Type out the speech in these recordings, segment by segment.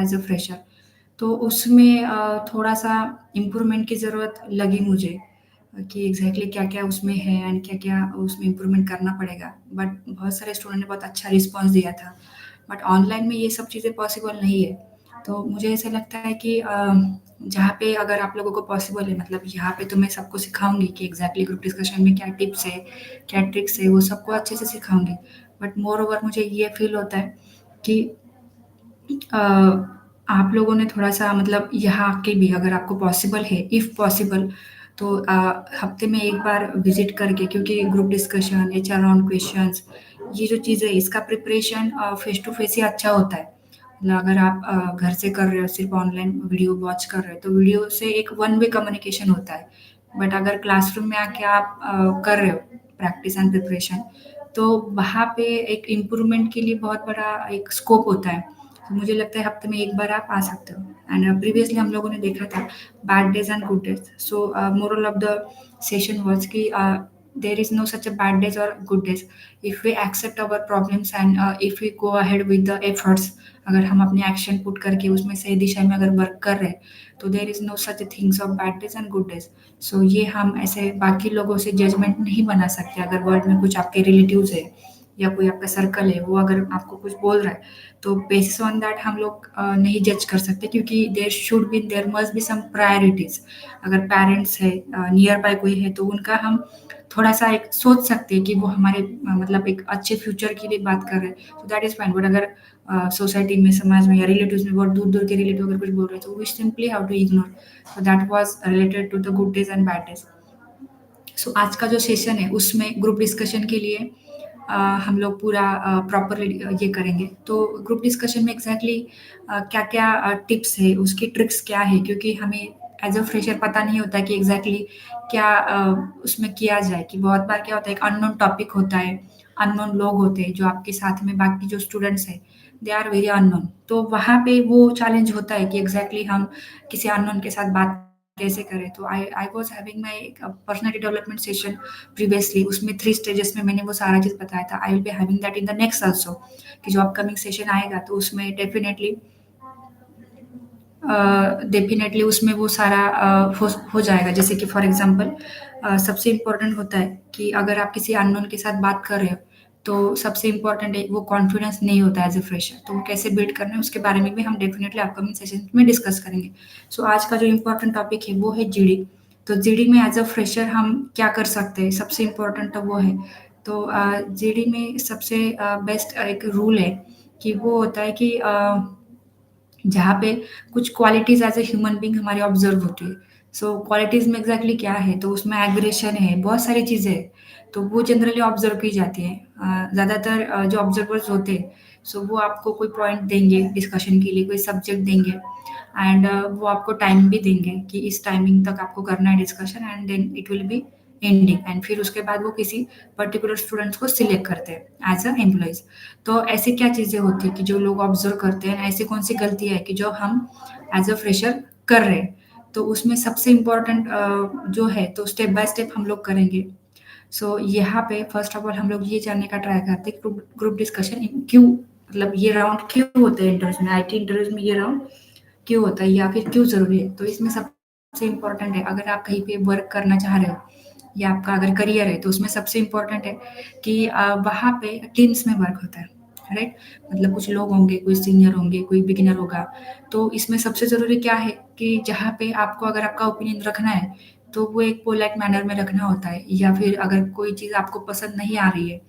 As a fresher. तो उसमें थोड़ा-सा इम्प्रूवमेंट की ज़रूरत लगी मुझे कि एग्ज़ैक्टली क्या-क्या उसमें है एंड क्या-क्या उसमें इम्प्रूवमेंट करना पड़ेगा। बट बहुत सारे स्टूडेंट ने बहुत अच्छा रिस्पॉन्स दिया था। बट ऑनलाइन में ये सब चीज़ें पॉसिबल नहीं है। तो मुझे ऐसा लगता है कि जहाँ पे अगर आप लोगों को पॉसिबल है मतलब यहाँ पे तो मैं सबको सिखाऊँगी कि एग्ज़ैक्टली ग्रुप डिस्कशन में क्या टिप्स है, क्या ट्रिक्स है, वो सबको अच्छे से सिखाऊँगी। बट मोर ओवर मुझे ये फ़ील होता है कि अ, आप लोगों ने थोड़ा-सा मतलब यहाँ आके भी अगर आपको पॉसिबल है, इफ पॉसिबल तो हफ्ते में 1 बार विज़िट करके क्योंकि group discussion, HR round questions ये जो चीज़ें हैं इसका प्रिपरेशन फेस टू फेस ही अच्छा होता है। मतलब अगर आप घर से कर रहे हो, सिर्फ़ ऑनलाइन वीडियो वॉच कर रहे हो, तो वीडियो से एक वन वे कम्युनिकेशन होता है। बट अगर क्लासरूम में आके आप कर रहे हो प्रैक्टिस एंड प्रिपरेशन, तो वहाँ पे एक इम्प्रूवमेंट के लिए बहुत बड़ा एक स्कोप होता है। तो मुझे लगता है हफ्ते में 1 बार आप आ सकते हो एंड प्रीवियसली हम लोगों ने देखा था bad days and good days. So moral of the session was कि there is no such a bad days और good days. If we accept our problems and if we go ahead with the efforts अगर हम अपने action put करके उसमें सही दिशा में अगर वर्क कर रहे हैं, तो there is no such things of bad days and good days. So ये हम ऐसे बाकी लोगों से जजमेंट नहीं बना सकते अगर वर्ल्ड में कुछ आपके रिलेटिव्स है या कोई आपका सर्कल है वो अगर आपको कुछ बोल रहा है तो बेसिस ऑन दैट हम लोग नहीं जज कर सकते क्योंकि there must be some priorities. अगर पेरेंट्स है नियर बाय कोई है तो उनका हम थोड़ा सा एक सोच सकते हैं कि वो हमारे मतलब एक अच्छे फ्यूचर के लिए बात कर रहे हैं तो दैट इज फाइन। बट अगर सोसाइटी में समाज में या रिलेटिव्स में बहुत दूर दूर के रिलेटिव अगर कुछ बोल रहे हैं तो we simply have to ignore. So that was related to the good days and bad days. So आज का जो सेशन है उसमें ग्रुप डिस्कशन के लिए हम लोग पूरा प्रॉपरली ये करेंगे। तो ग्रुप डिस्कशन में एग्जैक्टली क्या-क्या टिप्स है, उसकी ट्रिक्स क्या है क्योंकि हमें एज़ अ फ्रेशर पता नहीं होता कि एग्जैक्टली क्या उसमें किया जाए कि बहुत बार क्या होता है एक अननोन टॉपिक होता है, अननोन लोग होते हैं जो आपके साथ में बाकी जो स्टूडेंट्स हैं, दे आर वेरी अननोन। तो वहाँ पे वो चैलेंज होता है कि एग्जैक्टली हम किसी अननोन के साथ बात कैसे करें। तो I was having my personality development session previously उसमें 3 स्टेजेस में मैंने वो सारा चीज़ बताया था। I will be having that in the next also कि जो अपकमिंग सेशन आएगा तो उसमें डेफ़िनेटली उसमें वो सारा हो जाएगा। जैसे कि फॉर एग्ज़ाम्पल सबसे इम्पोर्टेंट होता है कि अगर आप किसी अननोन के साथ बात कर रहे हो, तो सबसे इम्पोर्टेंट है वो कॉन्फिडेंस नहीं होता है एज़ अ फ्रेशर, तो वो कैसे बिल्ड करना है उसके बारे में भी हम डेफ़िनेटली अपकमिंग सेशन में डिस्कस करेंगे। सो आज का जो इम्पोर्टेंट टॉपिक है वो है जीडी। तो जीडी में एज़ अ फ्रेशर हम क्या कर सकते हैं, सबसे इम्पोर्टेंट तो वो है। तो जीडी में सबसे बेस्ट एक रूल है कि वो होता है कि जहाँ पे कुछ qualities as a human being हमारी ऑब्ज़र्व होती है। सो क्वालिटीज़ में एग्ज़ैक्टली क्या है, तो उसमें एग्रेशन है, बहुत सारी चीज़ें हैं, तो वो जनरली ऑब्ज़र्व की जाती हैं। ज़्यादातर जो ऑब्ज़र्वर्स होते हैं, सो वो आपको कोई पॉइंट देंगे डिस्कशन के लिए, कोई सब्जेक्ट देंगे एंड वो आपको टाइम भी देंगे कि इस टाइमिंग तक आपको करना है discussion and then it will be ending and फिर उसके बाद वो किसी पर्टिकुलर स्टूडेंट्स को सिलेक्ट करते हैं एज़ अ एम्प्लॉइज़। तो ऐसी क्या चीज़ें होती हैं कि जो लोग ऑब्ज़र्व करते हैं, ऐसी कौन-सी गलती है कि जो हम एज़ अ फ्रेशर कर रहे हैं। तो उसमें सबसे इम्पोर्टेंट जो है तो स्टेप बाय स्टेप हम लोग करेंगे। सो यहाँ पे फ़र्स्ट ऑफ ऑल हम लोग ये जानने का ट्राई करते हैं ग्रुप ग्रुप डिस्कशन क्यों मतलब ये राउंड क्यों होते हैं इंटरव्यूज़ में, आईटी इंटरव्यूज़ में ये राउंड क्यों होता है या फिर क्यों ज़रूरी है? तो इसमें सबसे इम्पोर्टेंट है अगर आप कहीं पे वर्क करना चाह रहे हो या आपका अगर करियर है तो उसमें सबसे इम्पोर्टेंट है कि वहाँ पे टीम्स में वर्क होता है, राइट? मतलब कुछ लोग होंगे, कोई सीनियर होंगे, कोई बिगिनर होगा। तो इसमें सबसे ज़रूरी क्या है कि जहाँ पे आपको अगर आपका ओपिनियन रखना है, तो वो एक पोलाइट मैनर में रखना होता है या फिर अगर कोई चीज़ आपको पसंद नहीं आ रही है,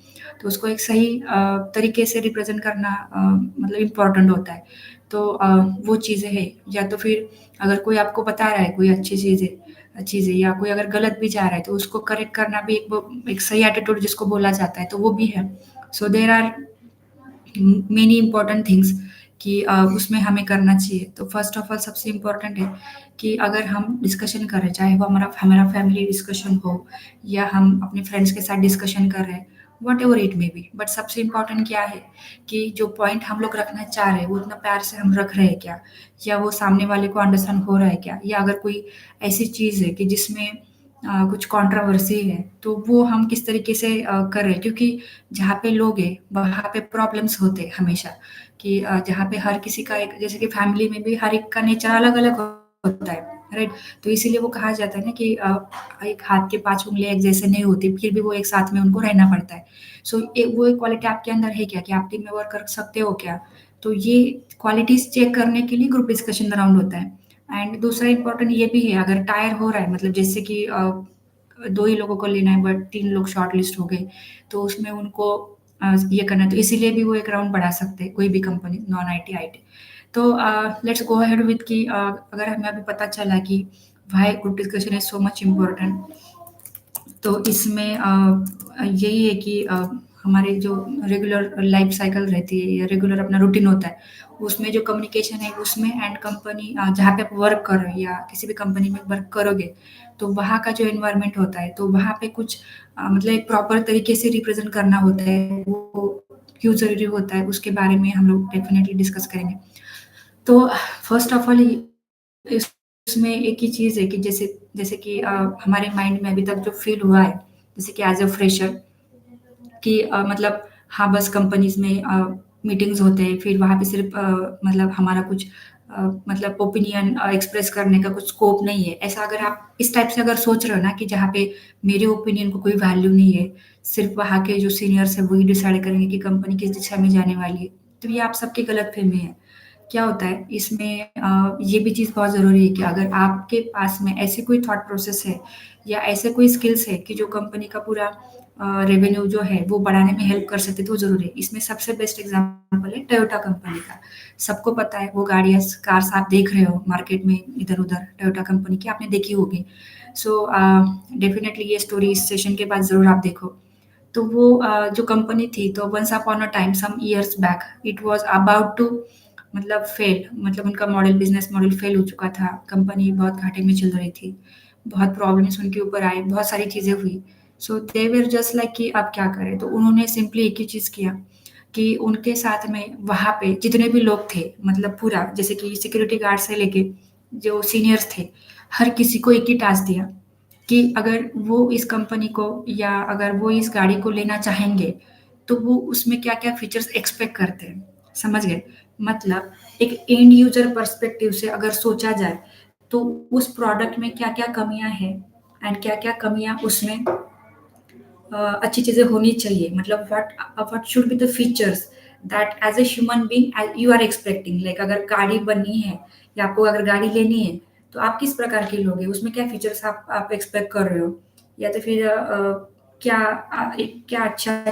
तो उसको एक सही तरीके से रिप्रेज़ेंट करना मतलब इम्पोर्टेंट होता है। तो वो चीज़ें हैं या तो फिर अगर कोई आपको बता रहा है कोई अच्छी चीज़ है या कोई अगर गलत भी जा रहा है तो उसको करेक्ट करना भी एक सही एटीट्यूड जिसको बोला जाता है तो वो भी है। So there are many important things कि उसमें हमें करना चाहिए। तो फर्स्ट ऑफ ऑल सबसे इम्पोर्टेंट है कि अगर हम डिस्कशन कर रहे हैं, चाहे वो हमारा फैमिली डिस्कशन हो या हम अपने फ्रेंड्स के साथ डिस्कशन कर रहे हैं, whatever it may be. But सबसे इम्पोर्टेंट क्या है कि जो पॉइंट हम लोग रखना चाह रहे हैं, वो उतना प्यार से हम रख रहे हैं क्या? या वो सामने वाले को अंडरस्टैंड हो रहा है क्या? या अगर कोई ऐसी चीज़ है कि जिसमें कुछ कंट्रोवर्सी है, तो वो हम किस तरीके से कर रहे हैं, क्योंकि जहाँ पे लोग हैं, वहाँ पे प्रॉब्लम्स होते हैं हमेशा, कि जहाँ पे हर किसी का एक, जैसे कि फैमिली में भी हर एक का नेचर अलग-अलग होता है, राइट? तो इसीलिए वो कहा जाता है ना कि एक हाथ के 5 उँगलियाँ एक जैसे नहीं होती, फिर भी वो एक साथ में उनको रहना पड़ता है। सो वो एक क्वालिटी आपके अंदर है क्या? कि आप टीम में वर्क कर सकते हो क्या? तो ये क्वालिटीज़ चेक करने के लिए ग्रुप डिस्कशन राउंड होता है। एंड दूसरा इम्पोर्टेंट ये भी है, अगर टायर हो रहा है, मतलब जैसे कि 2 ही लोगों को लेना है बट 3 लोग शॉर्टलिस्ट हो गए, तो उसमें उनको ये करना है, तो इसीलिए भी वो एक राउंड बढ़ा सकते हैं, कोई भी कंपनी, नॉन आईटी, आईटी। तो लेट्स गो अहेड विथ कि अगर हमें अभी पता चला कि why group discussion is so much important, तो इसमें यही है कि हमारे जो रेगुलर लाइफ साइकिल रहती है या रेगुलर अपना रूटीन होता है, उसमें जो कम्युनिकेशन है उसमें, एंड कंपनी जहाँ पे आप वर्क कर रहे हो या किसी भी कंपनी में वर्क करोगे, तो वहाँ का जो एनवायरनमेंट होता है, तो वहाँ पे कुछ मतलब एक प्रॉपर तरीके से रिप्रेज़ेंट करना होता है, वो क्यों ज़रूरी होता है, उसके बारे में हम लोग डेफ़िनेटली डिस्कस करेंगे। तो फर्स्ट ऑफ ऑल इसमें एक ही चीज़ है कि जैसे जैसे कि हमारे माइंड में अभी तक जो फ़ील हुआ है, जैसे कि एज़ अ फ्रेशर, कि मतलब हाँ, बस कंपनीज़ में मीटिंग्स होते हैं, फिर वहाँ पे सिर्फ़ मतलब हमारा कुछ मतलब ओपिनियन एक्सप्रेस करने का कुछ स्कोप नहीं है। ऐसा अगर आप इस टाइप से अगर सोच रहे हो ना कि जहाँ पे मेरे ओपिनियन को कोई वैल्यू नहीं है, सिर्फ़ वहाँ के जो सीनियर्स हैं, वही डिसाइड करेंगे कि कंपनी किस दिशा में जाने वाली है, तो ये आप सबकी गलतफ़हमी है। क्या होता है इसमें, ये भी चीज़ बहुत ज़रूरी है कि अगर आपके पास में ऐसे कोई थॉट प्रोसेस है या ऐसे कोई स्किल्स है कि जो कंपनी का पूरा रेवेन्यू जो है वो बढ़ाने में हेल्प कर सकते, तो ज़रूरी है। इसमें सबसे बेस्ट एग्ज़ाम्पल है टोयोटा कंपनी का। सबको पता है वो गाड़ियाँ कार्स आप देख रहे हो मार्केट में इधर-उधर, टोयोटा कंपनी की आपने देखी होगी। सो डेफ़िनेटली ये स्टोरी इस सेशन के बाद ज़रूर आप देखो। तो वो जो कंपनी थी, तो once upon a time some years back it was about to मतलब फेल, मतलब उनका बिज़नेस मॉडल फेल हो चुका था, कंपनी बहुत घाटे में चल रही थी, बहुत प्रॉब्लम्स उनके ऊपर आए, बहुत सारी चीज़ें हुई। सो दे वर जस्ट लाइक कि अब क्या करें? तो उन्होंने सिंपली एक ही चीज़ किया कि उनके साथ में वहाँ पे जितने भी लोग थे, मतलब पूरा जैसे कि सिक्योरिटी गार्ड से लेके जो सीनियर्स थे, हर किसी को एक ही टास्क दिया कि अगर वो इस कंपनी को या अगर वो इस गाड़ी को लेना चाहेंगे, तो वो उसमें क्या-क्या फीचर्स एक्सपेक्ट करते हैं, समझ गए? मतलब एक एंड यूज़र पर्सपेक्टिव से अगर सोचा जाए, तो उस प्रोडक्ट में क्या-क्या कमियाँ हैं एंड क्या-क्या कमियाँ उसमें अच्छी चीज़ें होनी चाहिए, मतलब what should be the features that as a human being you are expecting, like अगर गाड़ी बननी है या आपको अगर गाड़ी लेनी है, तो आप किस प्रकार की लोगे? उसमें क्या फीचर्स आप एक्सपेक्ट कर रहे हो? या तो फिर क्या एक क्या अच्छा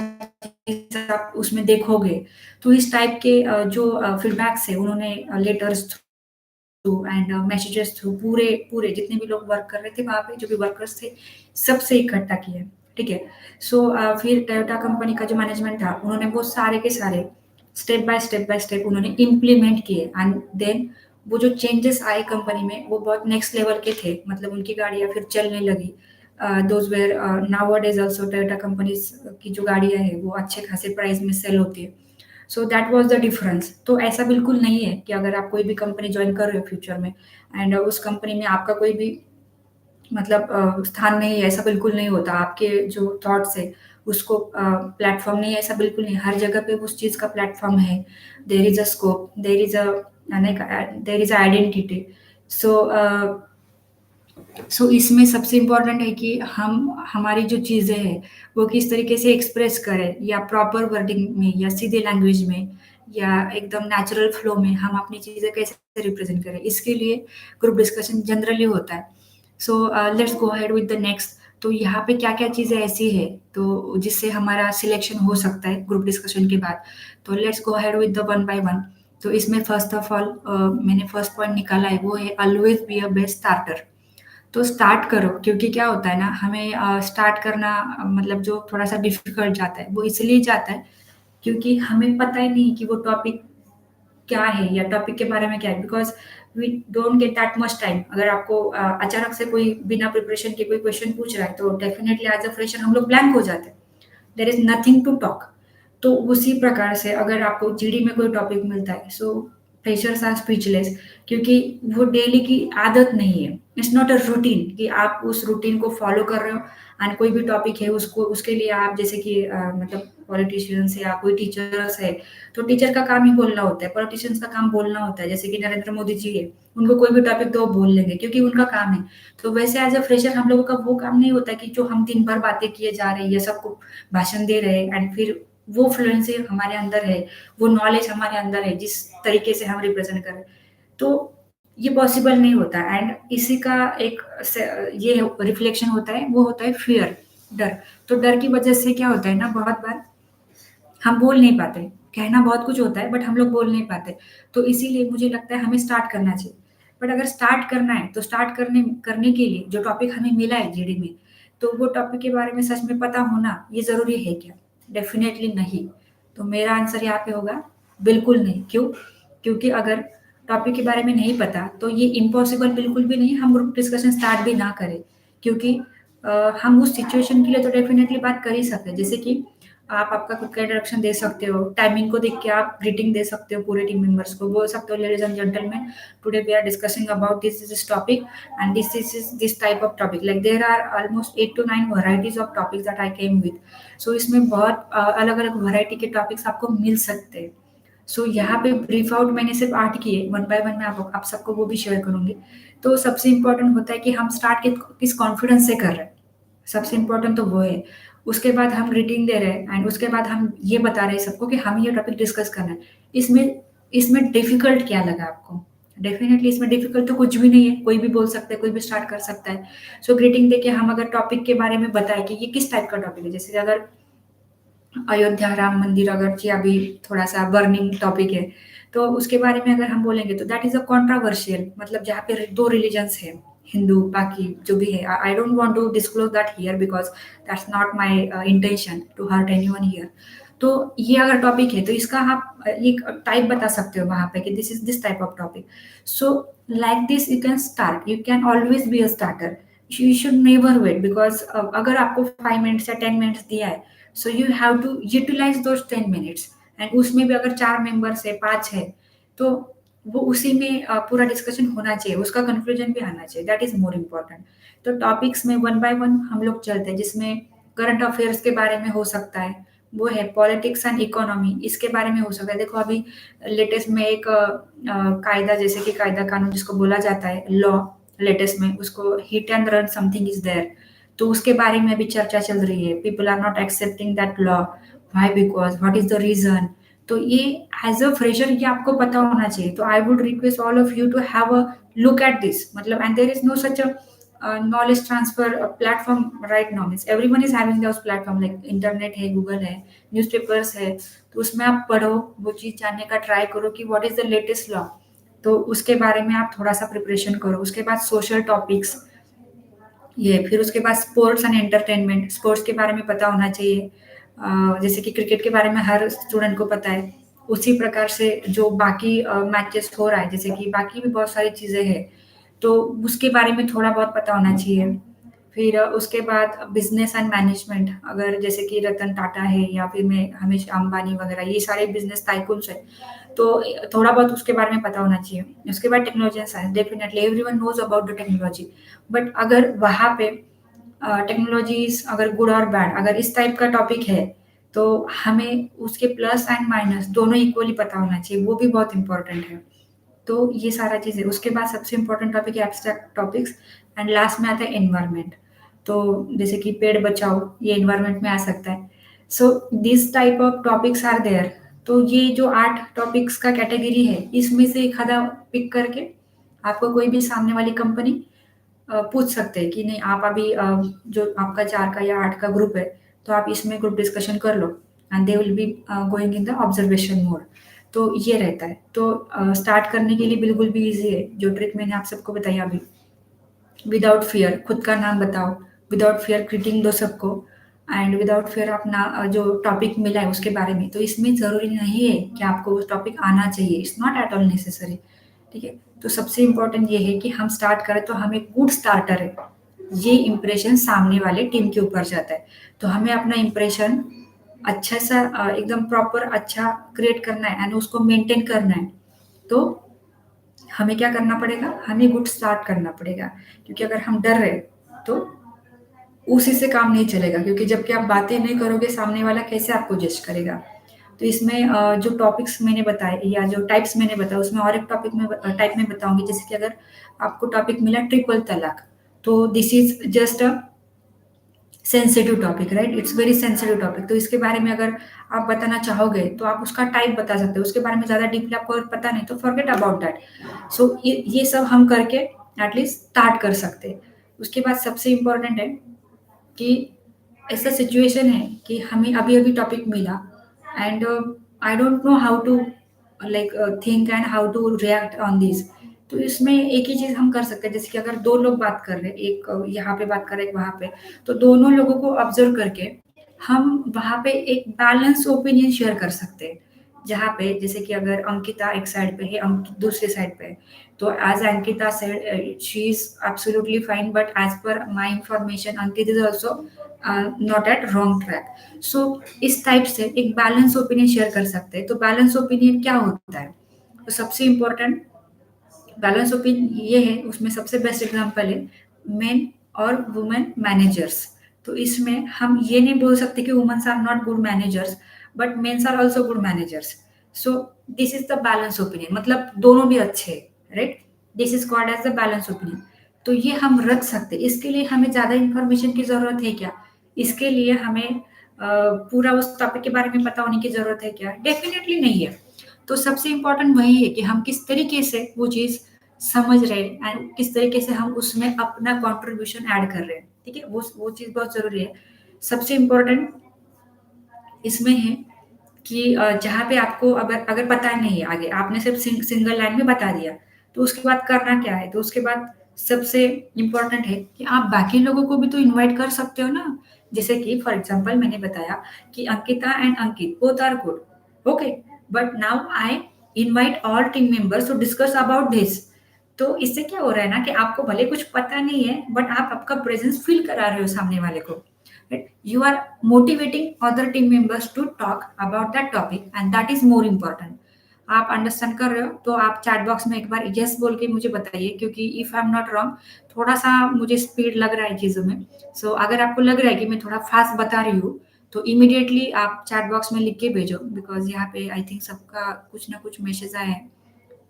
चीज़ आप उसमें देखोगे? तो इस टाइप के जो फीडबैक्स है उन्होंने letters through and messages through पूरे पूरे जितने भी लोग वर्क कर रहे थे वहाँ पे, जो भी वर्कर्स थे, सबसे इकट्ठा किया, ठीक है? सो फिर टोयोटा कंपनी का जो मैनेजमेंट था, उन्होंने वो सारे के सारे स्टेप बाय स्टेप उन्होंने इम्प्लीमेंट किए, एंड देन वो जो चेंजेस आए कंपनी में, वो बहुत नेक्स्ट लेवल के थे, मतलब उनकी गाड़ियाँ फिर चलने लगी। Those were nowadays also Toyota companies की जो गाड़ियाँ हैं, वो अच्छे खासे प्राइस में सेल होती है। So that was the difference. तो ऐसा बिल्कुल नहीं है कि अगर आप कोई भी कंपनी जॉइन कर रहे हो फ्यूचर में एंड उस कंपनी में आपका कोई भी मतलब स्थान नहीं है, ऐसा बिल्कुल नहीं होता। आपके जो थॉट्स है उसको प्लेटफ़ॉर्म नहीं है, ऐसा बिल्कुल नहीं है। हर जगह पे उस चीज़ का प्लेटफ़ॉर्म है। There is a scope, there is a identity. So इसमें सबसे इम्पोर्टेंट है कि हम हमारी जो चीज़ें हैं, वो किस तरीके से एक्सप्रेस करें, या प्रॉपर वर्डिंग में या सीधे लैंग्वेज में या एकदम नेचुरल फ्लो में हम अपनी चीज़ें कैसे रिप्रेज़ेंट करें, इसके लिए ग्रुप डिस्कशन जनरली होता है। So let's go ahead with the next. तो यहाँ पे क्या-क्या चीज़ें ऐसी हैं, तो जिससे हमारा सिलेक्शन हो सकता है ग्रुप डिस्कशन के बाद। तो let's go ahead with the one by one. तो इसमें फर्स्ट ऑफ ऑल मैंने फर्स्ट पॉइंट निकाला है, वो है always be a best starter. तो स्टार्ट करो, क्योंकि क्या होता है ना, हमें स्टार्ट करना मतलब जो थोड़ा-सा डिफ़िकल्ट जाता है, वो इसलिए जाता है क्योंकि हमें पता ही नहीं कि वो टॉपिक क्या है या टॉपिक के बारे में क्या है, because we don't get that much time. अगर आपको अचानक से कोई बिना प्रिपरेशन के कोई क्वेश्चन पूछ रहा है, तो डेफ़िनिटली एज़ अ फ्रेशर हम लोग ब्लैंक हो जाते हैं। There is nothing to talk. तो उसी प्रकार से अगर आपको जीडी में कोई टॉपिक मिलता है, सो फ्रेशर्स आर स्पीचलेस, क्योंकि वो डेली की आदत नहीं है। इट्स नॉट अ रूटीन कि आप उस रूटीन को फॉलो कर रहे हो एंड कोई भी टॉपिक है उसको उसके लिए आप जैसे कि मतलब पॉलिटिशियंस या कोई टीचर्स है, तो टीचर का काम ही बोलना होता है, पॉलिटिशियंस का काम बोलना होता है। जैसे कि नरेंद्र मोदी जी है, उनको कोई भी टॉपिक दो वो बोल लेंगे क्योंकि उनका काम है। तो वैसे एज़ अ फ्रेशर हम लोगों का वो काम नहीं होता कि जो हम दिन भर बातें किए जा रहे हैं या सबको भाषण दे रहे हैं एंड फिर वो फ्लुएंसी हमारे अंदर है, वो नॉलेज हमारे अंदर है जिस तरीके से हम रिप्रेजेंट कर रहे हैं। तो ये पॉसिबल नहीं होता एंड इसी का एक ये रिफ्लेक्शन होता है, वो होता है फियर, डर। तो डर की वजह से क्या होता है ना, बहुत बार हम बोल नहीं पाते। कहना बहुत कुछ होता है बट हम लोग बोल नहीं पाते। तो इसीलिए मुझे लगता है हमें स्टार्ट करना चाहिए। बट अगर स्टार्ट करना है तो स्टार्ट करने करने के लिए जो टॉपिक हमें मिला है जीडी में, तो वो टॉपिक के बारे में सच में पता होना ये ज़रूरी है क्या? डेफ़िनेटली नहीं। तो मेरा आंसर यहाँ पे होगा बिल्कुल नहीं। क्यों? क्योंकि अगर टॉपिक के बारे में नहीं पता तो ये इम्पॉसिबल बिल्कुल भी नहीं, हम ग्रुप डिस्कशन स्टार्ट भी ना करें। क्योंकि हम उस सिचुएशन के लिए तो डेफ़िनेटली बात कर ही सकते हैं। जैसे कि आप आपका खुद का इंट्रोडक्शन दे सकते हो, टाइमिंग को देख के आप ग्रीटिंग दे सकते हो पूरे टीम मेंबर्स को, बोल सकते हो ladies and gentleman, today we are discussing about this topic and this is this type of topic, like there are almost 8 to 9 varieties of topics that I came with. So इसमें बहुत अलग अलग variety के topics आपको मिल सकते हैं। सो यहाँ पे ब्रीफ आउट मैंने सिर्फ 8 किए, वन बाय वन मैं आप सबको वो भी शेयर करूंगी। तो सबसे इंपॉर्टेंट होता है कि हम स्टार्ट किस कॉन्फिडेंस से कर रहे हैं, सबसे इम्पोर्टेंट तो वो है। उसके बाद हम ग्रीटिंग दे रहे हैं एंड उसके बाद हम ये बता रहे हैं सबको कि हम ये टॉपिक डिस्कस करना है। इसमें इसमें डिफ़िकल्ट क्या लगा आपको? डेफ़िनिटली इसमें डिफ़िकल्ट तो कुछ भी नहीं है, कोई भी बोल सकता है, कोई भी स्टार्ट कर सकता है। सो ग्रीटिंग देके हम अगर टॉपिक के बारे में बताएँ कि ये किस टाइप का टॉपिक है, जैसे अगर अयोध्या राम मंदिर अगर जी अभी थोड़ा-सा बर्निंग टॉपिक है, तो उसके बारे में अगर हम बोलेंगे तो दैट इज़ अ कंट्रोवर्शियल, मतलब जहाँ पे 2 रिलिजन्स हैं, हिंदू बाकी जो भी है। I don't want to disclose that here because that's not my intention to hurt anyone here. तो ये अगर टॉपिक है तो इसका आप एक टाइप बता सकते हो वहाँ पे कि this is this type of topic. So like this you can start, you can always be a starter. You should never wait because अगर आपको 5 मिनट्स या 10 मिनट्स दिया है, so you have to utilise those 10 minutes and उसमें भी अगर 4 members है, 5 है, तो वो उसी में पूरा डिस्कशन होना चाहिए, उसका कंक्लूजन भी आना चाहिए, दैट इज मोर इम्पोर्टेंट। तो टॉपिक्स में वन बाय वन हम लोग चलते हैं, जिसमें करंट अफेयर्स के बारे में हो सकता है, वो है पॉलिटिक्स एंड इकोनॉमी, इसके बारे में हो सकता है। देखो अभी लेटेस्ट में एक कायदा, जैसे कि कायदा कानून जिसको बोला जाता है लॉ, लेटेस्ट में उसको hit and run something is there, तो उसके बारे में भी चर्चा चल रही है। People are not accepting that law, why, because what is the reason. तो ये एज अ फ्रेशर ये आपको पता होना चाहिए। तो I would request all of you to have a look at this, मतलब and there is no such a knowledge transfer platform right now, means everyone is having those platform, like internet है, Google है, newspapers है, तो उसमें आप पढ़ो, वो चीज़ जानने का ट्राई करो कि what is the latest law, तो उसके बारे में आप थोड़ा सा प्रिपरेशन करो। उसके बाद सोशल टॉपिक्स, ये फिर उसके बाद स्पोर्ट्स एंड एंटरटेनमेंट, स्पोर्ट्स के बारे में पता होना चाहिए। जैसे कि क्रिकेट के बारे में हर स्टूडेंट को पता है, उसी प्रकार से जो बाकी मैचेस हो रहा है, जैसे कि बाकी भी बहुत सारी चीज़ें हैं, तो उसके बारे में थोड़ा बहुत पता होना चाहिए। फिर उसके बाद बिजनेस एंड मैनेजमेंट, अगर जैसे कि रतन टाटा है या फिर मैं हमेश अंबानी वगैरह, ये सारे बिजनेस टाइकून्स है, तो थोड़ा बहुत उसके बारे में पता होना चाहिए। उसके बाद technology and science, definitely everyone knows about the technology, but अगर वहाँ पे टेक्नोलॉजीज अगर गुड और बैड, अगर इस टाइप का टॉपिक है, तो हमें उसके प्लस एंड माइनस दोनों इक्वली पता होना चाहिए, वो भी बहुत इंपॉर्टेंट है। तो ये सारा चीज़ है। उसके बाद सबसे इम्पोर्टेंट टॉपिक है एब्स्ट्रैक्ट टॉपिक्स एंड लास्ट में आता है एनवायरनमेंट। तो जैसे कि पेड़ बचाओ, ये एनवायरनमेंट में आ सकता है। So this type of topics are there. तो ये जो 8 टॉपिक्स का कैटेगरी है, इसमें से एक आधा पिक करके आपको कोई भी सामने वाली कंपनी पूछ सकते हैं कि नहीं आप अभी जो आपका 4 का या 8 का ग्रुप है, तो आप इसमें ग्रुप डिस्कशन कर लो and they will be going in the observation mode. तो ये रहता है। तो स्टार्ट करने के लिए बिल्कुल भी ईज़ी है, जो ट्रिक मैंने आप सबको बताई अभी। विदाउट फियर खुद का नाम बताओ, विदाउट फियर ग्रीटिंग दो सबको एंड विदाउट फियर अपना जो टॉपिक मिला है उसके बारे में, तो इसमें ज़रूरी नहीं है कि आपको वो टॉपिक आना चाहिए, it's not at all necessary. ठीक है? तो सबसे इम्पोर्टेंट ये है कि हम स्टार्ट करें तो हम एक गुड स्टार्टर है, ये इम्प्रेशन सामने वाले टीम के ऊपर जाता है। तो हमें अपना इम्प्रेशन अच्छा सा एकदम प्रॉपर अच्छा क्रिएट करना है एंड उसको मेंटेन करना है। तो हमें क्या करना पड़ेगा? हमें गुड स्टार्ट करना पड़ेगा, क्योंकि अगर हम डर रहे, तो उसी से काम नहीं चलेगा, क्योंकि जबकि आप बातें नहीं करोगे, सामने वाला कैसे आपको जज करेगा? तो इसमें जो टॉपिक्स मैंने बताए या जो टाइप्स मैंने बताया, उसमें और एक टॉपिक में टाइप में बताऊँगी, जैसे कि अगर आपको टॉपिक मिला ट्रिपल तलाक, तो this is just a sensitive topic, right? It's very sensitive topic, तो इसके बारे में अगर आप बताना चाहोगे, तो आप उसका टाइप बता सकते हो, उसके बारे में ज़्यादा डीपली आपको अगर पता नहीं, तो फॉरगेट अबाउट दैट। सो ये सब हम करके एटलीस्ट स्टार्ट कर सकते हैं। उसके बाद सबसे इम्पोर्टेंट है कि ऐसा सिचुएशन है कि हमें अभी-अभी टॉपिक मिला and I don't know how to like think and how to react on this. तो इसमें एक ही चीज़ हम कर सकते हैं, जैसे कि अगर 2 लोग बात कर रहे हैं, एक यहाँ पे बात कर रहा है, एक वहाँ पे, तो दोनों लोगों को ऑब्ज़र्व करके हम वहाँ पे एक बैलेंस ओपिनियन शेयर कर सकते हैं। जहाँ पे जैसे कि अगर अंकिता एक साइड पे है, अंकित दूसरी साइड पे है, तो as Ankita said she is absolutely fine, but as per my information Ankit is also not at wrong track. So इस टाइप से एक बैलेंस ओपिनियन शेयर कर सकते हैं। तो बैलेंस ओपिनियन क्या होता है? तो सबसे इम्पोर्टेंट बैलेंस ओपिनियन ये है, उसमें सबसे बेस्ट एग्जांपल है मेन और वुमेन मैनेजर्स। तो इसमें हम ये नहीं बोल सकते कि womens are not good managers, but mens are also good managers. So this is the balance opinion, मतलब दोनों भी अच्छे हैं, right? This is called as the balance opinion. तो ये हम रख सकते हैं। इसके लिए हमें ज़्यादा इन्फॉर्मेशन की ज़रूरत है क्या? इसके लिए हमें पूरा उस टॉपिक के बारे में पता होने की ज़रूरत है क्या? डेफिनेटली नहीं है। तो सबसे इम्पोर्टेंट वही है कि हम किस तरीके से वो चीज़ समझ रहे हैं एंड किस तरीके से हम उसमें अपना कंट्रीब्यूशन ऐड कर रहे हैं, ठीक है? वो चीज़ बहुत ज़रूरी है। सबसे इम्पोर्टेंट इसमें है कि जहाँ पे आपको अगर अगर पता नहीं है आगे, आपने सिर्फ सिंगल लाइन में बता दिया, तो उसके बाद करना क्या है? तो उसके बाद सबसे इम्पोर्टेंट है कि आप बाकी लोगों को भी तो इनवाइट कर सकते हो ना। जैसे कि फॉर एग्ज़ाम्पल मैंने बताया कि Ankita and Ankit both are good, okay, but now I invite all team members to discuss about this. तो इससे क्या हो रहा है ना कि आपको भले कुछ पता नहीं है, बट आप आपका प्रेज़ेंस फ़ील करा रहे हो सामने वाले को। Right? You are motivating other team members to talk about that topic and that is more important. आप अंडरस्टैंड कर रहे हो, तो आप चैट बॉक्स में एक बार यस बोल के मुझे बताइए, क्योंकि if I am not wrong, थोड़ा सा मुझे स्पीड लग रहा है चीज़ों में। सो अगर आपको लग रहा है कि मैं थोड़ा फास्ट बता रही हूँ, तो इमीडिएटली आप चैट बॉक्स में लिख के भेजो, बिकॉज़ यहाँ पे आई थिंक सबका कुछ ना कुछ मैसेज आए हैं।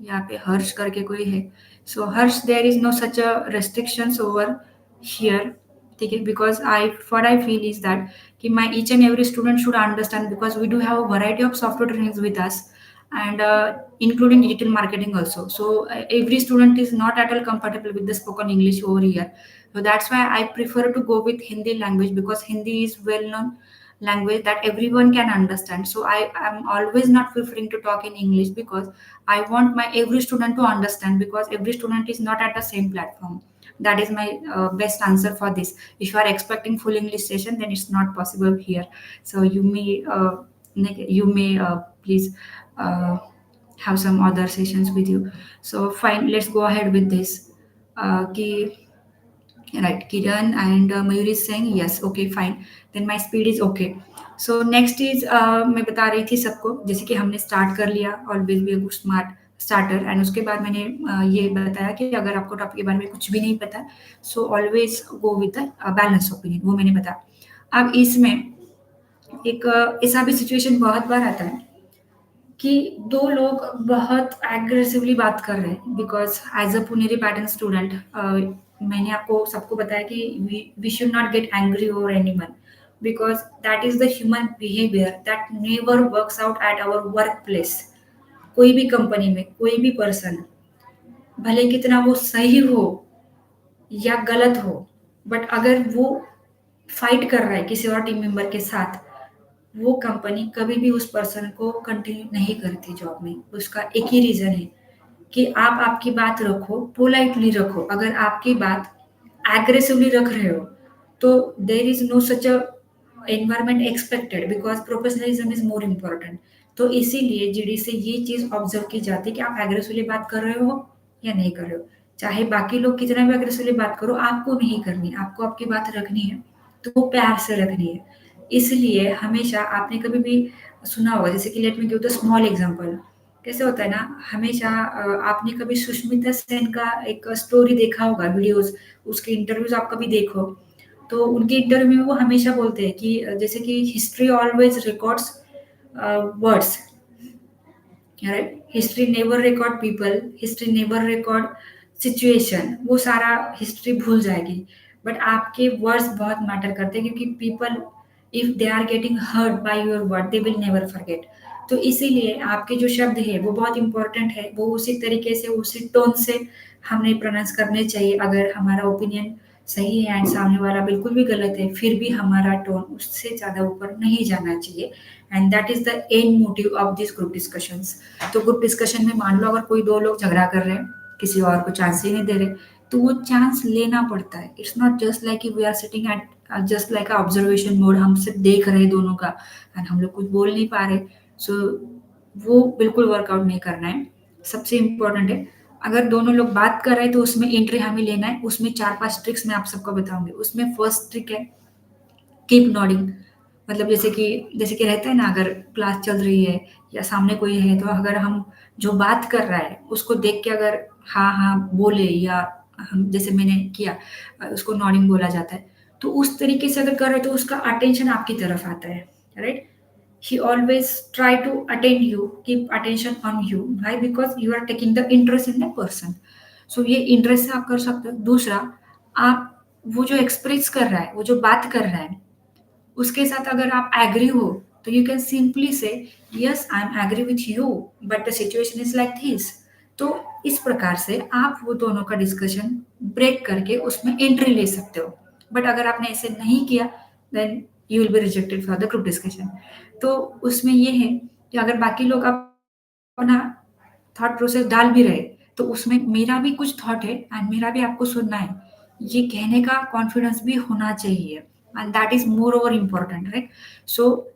यहाँ पे हर्ष करके कोई है। So Harsh, there is no such a restrictions over here, ठीक है? Because I what I feel is that कि my each and every student should understand, because we do have a variety of software trainings with us and including digital marketing also. So every student is not at all compatible with the spoken English over here. So that's why I prefer to go with Hindi language, because Hindi is well known language that everyone can understand. So I am always not preferring to talk in English, because I want my every student to understand, because every student is not at the same platform. That is my best answer for this. If you are expecting full English session, then it's not possible here. So you may please uh, have some other sessions with you. So fine, let's go ahead with this. Ki Right, Kiran and Mayur is saying yes, okay, fine. Then my speed is okay. So next is मैं बता रही थी सबको, जैसे कि हमने start कर लिया always be a good smart starter, and उसके बाद मैंने ये बताया कि अगर आपको टॉपिक के बारे में कुछ भी नहीं पता, so always go with the balance opinion, वो मैंने बताया। अब इसमें एक ऐसा भी सिचुएशन बहुत बार आता है कि 2 लोग बहुत एग्रेसिवली बात कर रहे हैं, because as a Puneri pattern student मैंने आपको सबको बताया कि we should not get angry over anyone, because that is the human behaviour that never works out at our work place. कोई भी कंपनी में कोई भी पर्सन, भले कितना वो सही हो या गलत हो, बट अगर वो फाइट कर रहा है किसी और टीम मेंबर के साथ, वो कंपनी कभी भी उस पर्सन को कंटिन्यू नहीं करती जॉब में। उसका एक ही रीज़न है कि आप आपकी बात रखो, पोलाइटली रखो। अगर आपकी बात एग्रेसिवली रख रहे हो, तो there is no such a environment expected, because professionalism is more important. तो इसीलिए जीडी से ये चीज़ ऑब्ज़र्व की जाती है कि आप एग्रेसिवली बात कर रहे हो या नहीं कर रहे हो। चाहे बाकी लोग कितना भी एग्रेसिवली बात करो, आपको नहीं करनी, आपको आपकी बात रखनी है, तो वो प्यार से रखनी है। इसलिए हमेशा आपने कभी भी सुना होगा, जैसे कि let me give the small example, कैसे होता है ना, हमेशा आपने कभी सुष्मिता सेन का एक स्टोरी देखा होगा, वीडियोज़, उसके इंटरव्यूज़ आप कभी देखो, तो उनके इंटरव्यू में वो हमेशा बोलते हैं कि जैसे कि history always records words, right? History never record people, history never record situation, वो सारा हिस्ट्री भूल जाएगी। बट आपके वर्ड्स बहुत मैटर करते हैं, क्योंकि people, if they are getting hurt by your word, they will never forget. तो इसीलिए आपके जो शब्द है वो बहुत इंपॉर्टेंट है, वो उसी तरीके से, उसी टोन से हमने प्रोनाउंस करने चाहिए। अगर हमारा ओपिनियन सही है एंड सामने वाला बिल्कुल भी गलत है, फिर भी हमारा टोन उससे ज़्यादा ऊपर नहीं जाना चाहिए। And that is the end motive of this group discussions. तो ग्रुप डिस्कशन में मान लो अगर कोई 2 लोग झगड़ा कर रहे हैं, किसी और को चांस ही नहीं दे रहे, तो वो चांस लेना पड़ता है। इट्स नॉट जस्ट लाइक कि we are sitting at just like a observation mode, हम सिर्फ देख रहे हैं दोनों का एंड हम लोग कुछ बोल नहीं पा रहे। सो वो बिल्कुल वर्कआउट नहीं करना है। सबसे इम्पोर्टेंट है, अगर दोनों लोग बात कर रहे हैं तो उसमें एंट्री हमें लेना है। उसमें 4-5 ट्रिक्स मैं आप सबको बताऊँगी। उसमें फर्स्ट ट्रिक है कीप नॉडिंग। मतलब जैसे कि रहता है ना, अगर क्लास चल रही है या सामने कोई है, तो अगर हम जो बात कर रहा है उसको देख के अगर हाँ, हाँ बोले, या हम जैसे मैंने किया, उसको नॉडिंग बोला जाता है। तो उस तरीके से अगर कर रहे हो तो उसका अटेंशन आपकी तरफ आता है, right? He always try to attend you, keep attention on you. Why? Because you are taking the interest in that person. So ये इंटरेस्ट से आप कर सकते हो। दूसरा, आप वो जो एक्सप्रेस कर रहा है, वो जो बात कर रहा है, उसके साथ अगर आप एग्री हो, तो you can simply say yes I am agree with you, but the situation is like this. तो इस प्रकार से आप वो दोनों का डिस्कशन ब्रेक करके उसमें एंट्री ले सकते हो। बट अगर आपने ऐसे नहीं किया, then you will be rejected for the group discussion. तो उसमें ये है कि अगर बाकी लोग अपना थॉट प्रोसेस डाल भी रहे, तो उसमें मेरा भी कुछ थॉट है एंड मेरा भी आपको सुनना है, ये कहने का कॉन्फिडेंस भी होना चाहिए। And that is more over important, right? So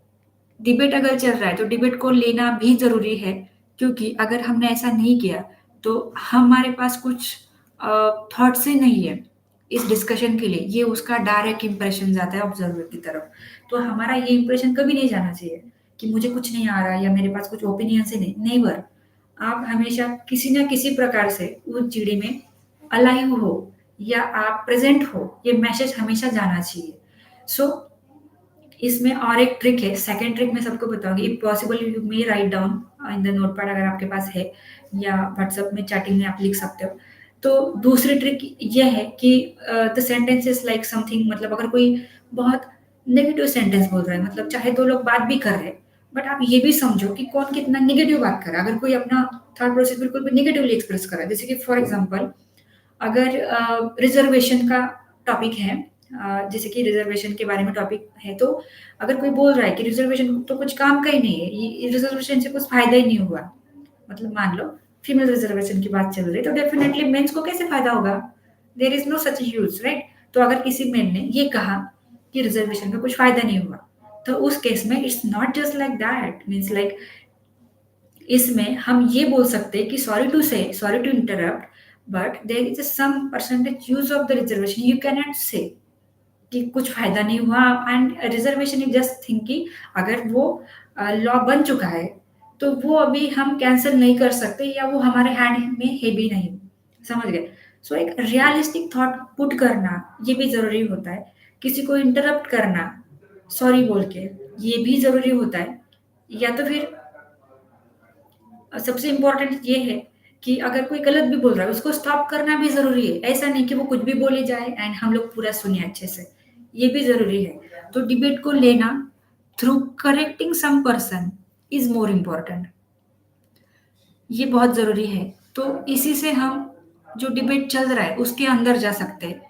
debate अगर चल रहा है तो डिबेट को लेना भी जरूरी है, क्योंकि अगर हमने ऐसा नहीं किया तो हमारे पास कुछ थॉट्स ही नहीं है इस डिस्कशन के लिए, ये उसका डायरेक्ट इंप्रेशन जाता है ऑब्जर्वर की तरफ। तो हमारा ये इंप्रेशन कभी नहीं जाना चाहिए कि मुझे कुछ नहीं आ रहा या मेरे पास कुछ ओपिनियन ही नहीं, नेवर। आप हमेशा किसी ना किसी प्रकार से उस जीडी में अलाइव हो या आप प्रेजेंट हो, ये मैसेज हमेशा जाना चाहिए। सो इसमें और एक ट्रिक है, सेकंड ट्रिक मैं सबको बताऊंगी। If possible you may write down in the notepad, अगर आपके पास है, या व्हाट्सएप में चैटिंग में आप लिख सकते हो। तो दूसरी ट्रिक ये है कि the sentence is like something, मतलब अगर कोई बहुत नेगेटिव सेंटेंस बोल रहा है, मतलब चाहे दो लोग बात भी कर रहे हैं, बट आप ये भी समझो कि कौन कितना नेगेटिव बात कर रहा है। अगर कोई अपना थॉट प्रोसेस बिल्कुल भी नेगेटिवली एक्सप्रेस कर रहा है, जैसे कि फॉर एग्जाम्पल, अगर रिजर्वेशन का टॉपिक है, जैसे कि रिजर्वेशन के बारे में टॉपिक है, तो अगर कोई बोल रहा है कि रिजर्वेशन तो कुछ काम का ही नहीं है, ये रिजर्वेशन से कुछ फायदा ही नहीं हुआ, मतलब मान लो फीमेल रिजर्वेशन की बात चल रही है, तो डेफिनेटली मेंस को कैसे फायदा होगा? There is no such use, right? तो अगर किसी मेन ने ये कहा कि रिजर्वेशन का कुछ फायदा नहीं हुआ, तो उस केस में it's not just like that, means like इसमें हम ये बोल सकते हैं कि sorry to say, sorry to interrupt, but there is some percentage use of the reservation, you can not say कि कुछ फायदा नहीं हुआ। And reservation is just think कि अगर वो लॉ बन चुका है, तो वो अभी हम कैंसिल नहीं कर सकते, या वो हमारे हैंड में है भी नहीं। समझ गए? सो एक रियलिस्टिक थॉट पुट करना ये भी जरूरी होता है। किसी को इंटरप्ट करना सॉरी बोल के, ये भी जरूरी होता है। या तो फिर सबसे इम्पोर्टेंट ये है कि अगर कोई गलत भी बोल रहा है, उसको स्टॉप करना भी ज़रूरी है। ऐसा नहीं कि वो कुछ भी बोले जाए एंड हम लोग पूरा सुने अच्छे से, ये भी ज़रूरी है। तो डिबेट को लेना through correcting some person is more important, ये बहुत ज़रूरी है। तो इसी से हम जो डिबेट चल रहा है उसके अंदर जा सकते हैं।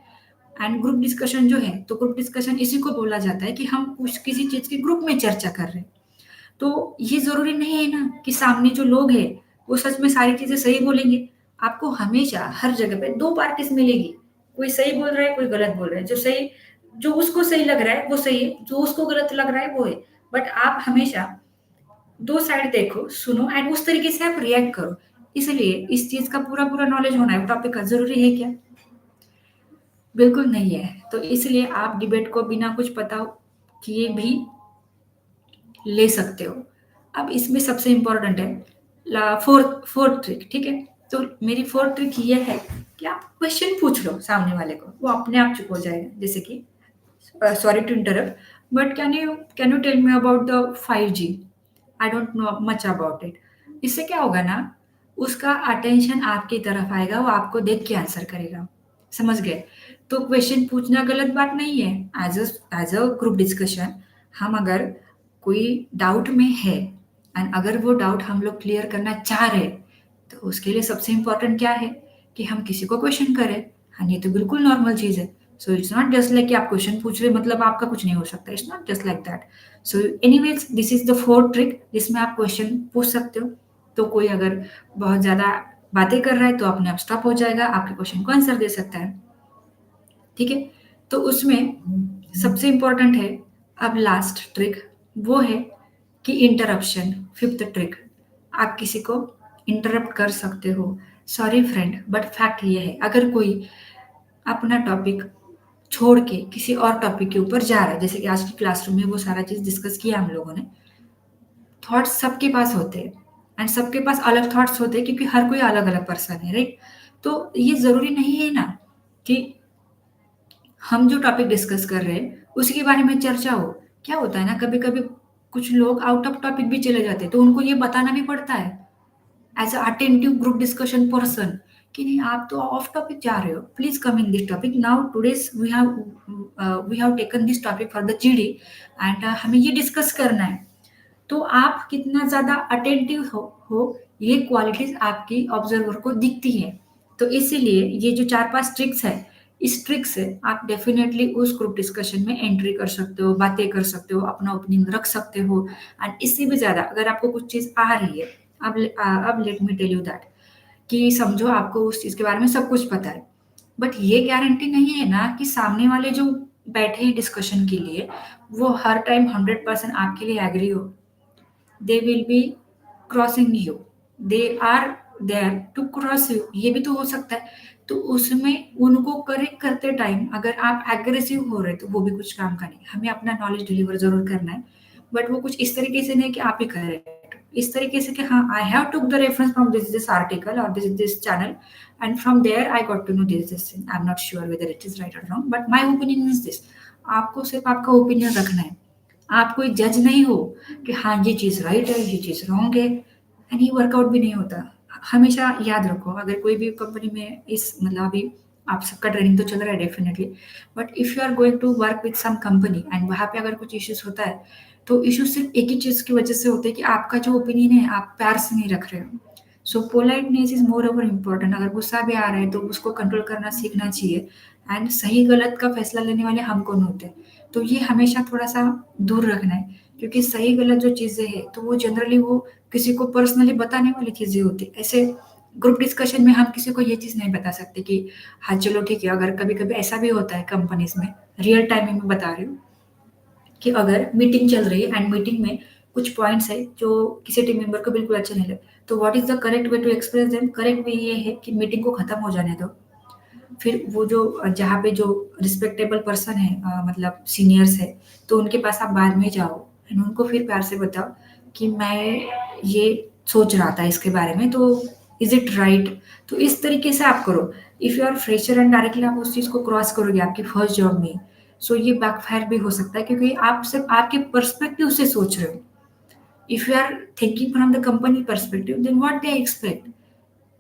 एंड ग्रुप डिस्कशन जो है, तो ग्रुप डिस्कशन इसी को बोला जाता है कि हम कुछ किसी चीज़ के ग्रुप में चर्चा कर रहे हैं। तो ये ज़रूरी नहीं है ना कि सामने जो लोग हैं, वो सच में सारी चीज़ें सही बोलेंगे। आपको हमेशा हर जगह पे 2 पार्टीज़ मिलेगी। कोई सही बोल रहा है, कोई गलत बोल रहा है। जो उसको सही लग रहा है, वो सही है, जो उसको गलत लग रहा है, वो है। बट आप हमेशा 2 साइड देखो, सुनो एंड उस तरीके से आप रिएक्ट करो। इसलिए इस चीज़ का पूरा-पूरा नॉलेज होना है टॉपिक का ज़रूरी है क्या? बिल्कुल नहीं है। तो इसलिए आप डिबेट को बिना कुछ पता किए भी ले सकते हो। अब इसमें सबसे इम्पोर्टेंट है फोर्थ फोर्थ ट्रिक, ठीक है। तो मेरी फोर्थ ट्रिक ये है कि आप क्वेश्चन पूछ लो सामने वाले को, वो अपने आप चुप हो जाएगा। जैसे कि sorry to interrupt, but can you tell me about the 5G? I don't know much about it. इससे क्या होगा ना, उसका अटेंशन आपकी तरफ आएगा, वो आपको देख के आंसर करेगा। समझ गए? तो क्वेश्चन पूछना गलत बात नहीं है। एज अ ग्रुप डिस्कशन, हम अगर कोई डाउट में है एंड अगर वो डाउट हम लोग क्लियर करना चाह रहे हैं, तो उसके लिए सबसे इम्पोर्टेंट क्या है कि हम किसी को क्वेश्चन करें। हाँ, ये तो बिल्कुल नॉर्मल चीज़ है। So it's not just like कि आप क्वेश्चन पूछ रहे मतलब आपका कुछ नहीं हो सकता। It's not just like that. So anyways, this is the fourth trick जिसमें आप क्वेश्चन पूछ सकते हो। तो कोई अगर बहुत ज़्यादा बातें कर रहा है तो अपने आप स्टॉप हो जाएगा, आपके क्वेश्चन को आंसर दे सकता है। ठीक है? तो उसमें सबसे इम्पोर्टेंट है, अब लास्ट ट्रिक वो है कि इंटरप्शन, फिफ्थ ट्रिक। आप किसी को इंटरप्ट कर सकते हो। सॉरी फ्रेंड, बट फैक्ट ये है, अगर कोई अपना टॉपिक छोड़ के किसी और टॉपिक के ऊपर जा रहा है, जैसे कि आज की क्लासरूम में वो सारा चीज़ डिस्कस किया हम लोगों ने। थॉट्स सबके पास होते हैं एंड सबके पास अलग थॉट्स होते हैं क्योंकि हर कोई अलग-अलग पर्सन है, राइट? तो ये ज़रूरी नहीं है ना कि हम जो टॉपिक डिस्कस कर रहे हैं, उसी के बारे में चर्चा हो। क्या होता है ना, कभी-कभी कुछ लोग आउट ऑफ टॉपिक भी चले जाते हैं, तो उनको ये बताना भी पड़ता है as a attentive group discussion person कि नहीं, आप तो ऑफ टॉपिक जा रहे हो। Please come in this topic now. Today's we have taken this topic for the GD and हमें ये डिस्कस करना है। तो आप कितना ज़्यादा अटेंटिव हो, ये क्वालिटीज़ आपकी ऑब्जर्वर को दिखती है। तो इसीलिए ये जो 4-5 ट्रिक्स है, इस ट्रिक से आप डेफ़िनेटली उस ग्रुप डिस्कशन में एंट्री कर सकते हो, बातें कर सकते हो, अपना ओपिनियन रख सकते हो। एंड इससे भी ज़्यादा अगर आपको कुछ चीज़ आ रही है, अब let me tell you that कि समझो आपको उस चीज़ के बारे में सब कुछ पता है। बट ये गारंटी नहीं है ना कि सामने वाले जो बैठे हैं डिस्कशन के लिए, वो हर टाइम 100% आपके लिए एग्री हो। They will be crossing you, they are there to cross you, ये भी तो हो सकता है। तो उसमें उनको करेक्ट करते टाइम अगर आप एग्रेसिव हो रहे तो वो भी कुछ काम का नहीं। हमें अपना नॉलेज डिलीवर जरूर करना है, बट वो कुछ इस तरीके से नहीं कि आप ही करेक्ट, इस तरीके से कि हाँ, I have took the reference from this article और this channel and from there I got to know this thing. I am not sure whether it is right और wrong, but my opinion is this. आपको सिर्फ आपका opinion रखना है। आप कोई जज नहीं हो कि हाँ, ये चीज़ राइट है, ये चीज़ रॉन्ग है, एंड ये वर्कआउट भी नहीं होता। हमेशा याद रखो, अगर कोई भी कंपनी में इस मतलब अभी आप सबका ट्रेनिंग तो चल रहा है definitely, but if you are going to work with some company and वहाँ पे अगर कुछ इश्यूज़ होता है, तो इश्यूज़ सिर्फ़ एक ही चीज़ की वजह से होते हैं कि आपका जो ओपिनियन है, आप प्यार से नहीं रख रहे हो। So politeness is more over important. अगर गुस्सा भी आ रहा है, तो उसको कंट्रोल करना सीखना चाहिए एंड सही-गलत का फैसला लेने वाले हम कौन होते हैं? तो ये हमेशा थोड़ा-सा दूर रखना है, क्योंकि सही-गलत जो चीज़ें हैं, तो वो जनरली वो किसी को पर्सनली बताने वाली चीज़ें होती हैं। ऐसे ग्रुप डिस्कशन में हम किसी को ये चीज़ नहीं बता सकते कि हाँ, चलो ठीक है। अगर कभी-कभी ऐसा भी होता है कंपनीज़ में, रियल टाइम में मैं बता रही हूँ कि अगर मीटिंग चल रही है एंड मीटिंग में कुछ पॉइंट्स है जो किसी टीम मेंबर को बिल्कुल अच्छे नहीं लगे, तो what is the correct way to express them? Correct way ये है कि मीटिंग को खत्म हो जाने दो। फिर वो जो जहाँ पे जो रिस्पेक्टेबल पर्सन है, मतलब सीनियर्स है, तो उनके पास आप बाद में जाओ एंड उनको फिर प्यार से बताओ कि मैं ये सोच रहा था इसके बारे में, तो इज़ इट राइट? तो इस तरीके से आप करो। If you are fresher and directly आप उस चीज़ को क्रॉस करोगे आपकी फर्स्ट जॉब में, सो ये बैकफायर भी हो सकता है क्योंकि आप सिर्फ़ आपके पर्सपेक्टिव से सोच रहे हो। If you are thinking from the company perspective, then what they expect?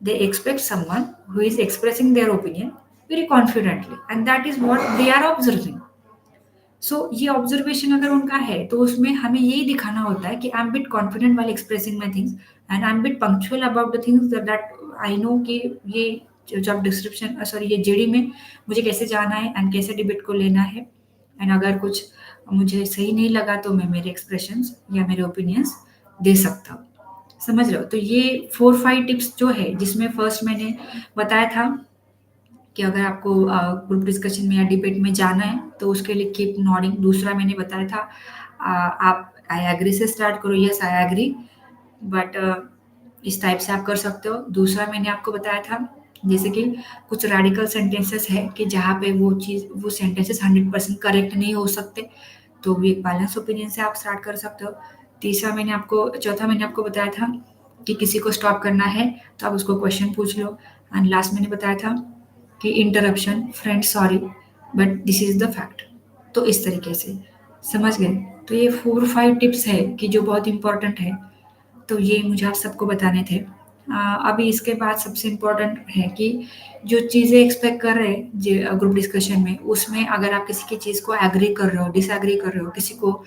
They expect someone who is expressing their opinion very confidently, and that is what they are observing. So ये observation अगर उनका है, तो उसमें हमें यही दिखाना होता है कि I am bit confident while expressing my things and I am bit punctual about the things that I know कि ये जॉब डिस्क्रिप्शन, सॉरी, ये जेडी में मुझे कैसे जाना है एंड कैसे डिबेट को लेना है। एंड अगर कुछ मुझे सही नहीं लगा तो मैं मेरे एक्सप्रेशंस या मेरे ओपिनियंस दे सकता हूँ। समझ रहे हो? तो ये 4-5 टिप्स जो है, जिसमें फर्स्ट मैंने बताया था कि अगर आपको ग्रुप डिस्कशन में या डिबेट में जाना है तो उसके लिए कीप नॉडिंग। दूसरा मैंने बताया था आप आई एग्री से स्टार्ट करो, यस आई एग्री, बट इस टाइप से आप कर सकते हो। दूसरा मैंने आपको बताया था जैसे कि कुछ रेडिकल सेंटेंसेस है कि जहाँ पे वो सेंटेंसेस 100% करेक्ट नहीं हो सकते, तो भी एक बैलेंस ओपिनियन से आप स्टार्ट कर सकते हो। चौथा मैंने आपको बताया था कि किसी को स्टॉप करना है तो आप उसको क्वेश्चन पूछ लो। एंड लास्ट मैंने बताया था कि interruption, friend sorry but this is the fact. तो इस तरीके से, समझ गए? तो ये 4-5 टिप्स है कि जो बहुत इम्पोर्टेंट है, तो ये मुझे आप सबको बताने थे। अभी इसके बाद सबसे इम्पोर्टेंट है कि जो चीज़ें एक्सपेक्ट कर रहे हैं ग्रुप डिस्कशन में, उसमें अगर आप किसी की चीज़ को एग्री कर रहे हो, डिसएग्री कर रहे हो, किसी को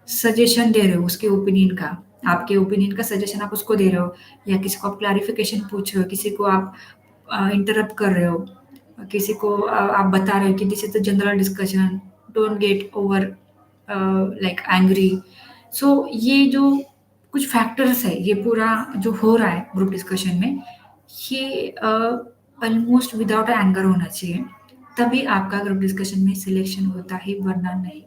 सजेशन दे रहे हो उसके ओपिनियन का, आपके ओपिनियन का सजेशन आप उसको दे रहे हो, या किसी को आप क्लैरिफिकेशन पूछ रहे हो, किसी को आप इंटरप्ट कर रहे हो, किसी को आप बता रहे हो कि this is the general discussion, don't get over like angry. So ये जो कुछ फैक्टर्स है, ये पूरा जो हो रहा है ग्रुप डिस्कशन में, ये ऑलमोस्ट विदाउट एंगर होना चाहिए, तभी आपका ग्रुप डिस्कशन में सिलेक्शन होता है, वरना नहीं।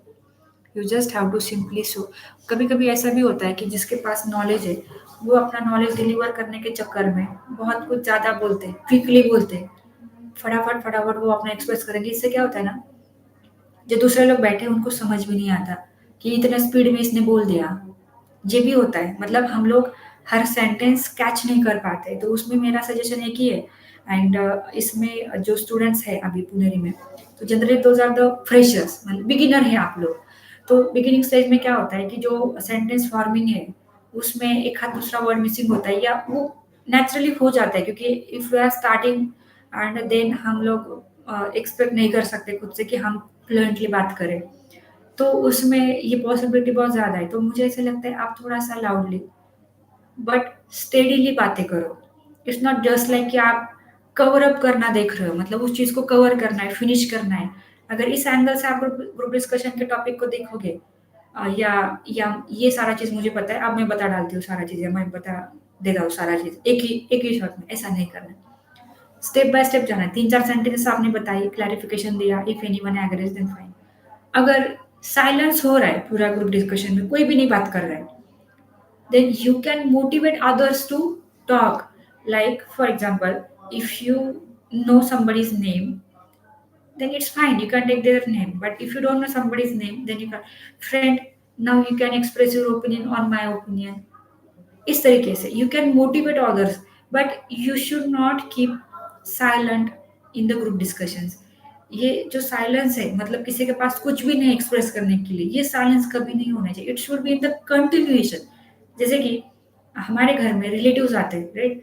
You just have to simply show. कभी कभी ऐसा भी होता है कि जिसके पास नॉलेज है, वो अपना नॉलेज डिलीवर करने के चक्कर में बहुत कुछ ज़्यादा बोलते हैं, क्विकली बोलते हैं, फटाफट फटाफट वो अपना एक्सप्रेस करेंगे। इससे क्या होता है ना, जो दूसरे लोग बैठे हैं उनको समझ भी नहीं आता कि इतने स्पीड में इसने बोल दिया। ये भी होता है, मतलब हम लोग हर सेंटेंस कैच नहीं कर पाते, तो उसमें मेरा सजेशन एक ही है। एंड इसमें जो स्टूडेंट्स हैं अभी पुनेरी में, तो generally those are the freshers, मतलब बिगिनर है आप लोग। तो बिगिनिंग स्टेज में क्या होता है कि जो सेंटेंस फॉर्मिंग है, उसमें एक हाथ दूसरा वर्ड मिसिंग होता है, या वो नेचुरली हो जाता है, क्योंकि if we are starting and then हम लोग एक्सपेक्ट नहीं कर सकते खुद से कि हम फ्लुएंटली बात करें। तो उसमें ये पॉसिबिलिटी बहुत ज़्यादा है। तो मुझे ऐसा लगता है आप थोड़ा-सा लाउडली बट स्टेडीली बातें करो। इट्स नॉट जस्ट लाइक कि आप कवर अप करना देख रहे हो, मतलब उस चीज़ को कवर करना है, फिनिश करना है। अगर इस एंगल से आप ग्रुप ग्रुप डिस्कशन के टॉपिक को देखोगे, या ये सारा चीज़ मुझे पता है, अब मैं बता डालती हूँ सारा चीज़, या मैं बता दे रहा हूँ सारा चीज़, एक ही शॉट में, ऐसा नहीं करना है। स्टेप बाय स्टेप जाना है। 3-4 सेंटेंसेस आपने बताई, क्लैरिफिकेशन दिया, if anyone agrees then fine. अगर साइलेंस हो रहा है पूरा ग्रुप डिस्कशन में, कोई भी नहीं बात कर रहा है, then you can motivate others to talk. Like, for example, if you know somebody's name, then it's fine, you can take their name. But if you don't know somebody's name, then you can, friend, now you can express your opinion on my opinion. इस तरीके से you can motivate others, but you should not keep silent in the group discussions. ये जो silence है, मतलब किसी के पास कुछ भी नहीं एक्सप्रेस करने के लिए, ये साइलेंस कभी नहीं होना चाहिए। It should be in the continuation. जैसे कि हमारे घर में रिलेटिव्स आते हैं, राइट,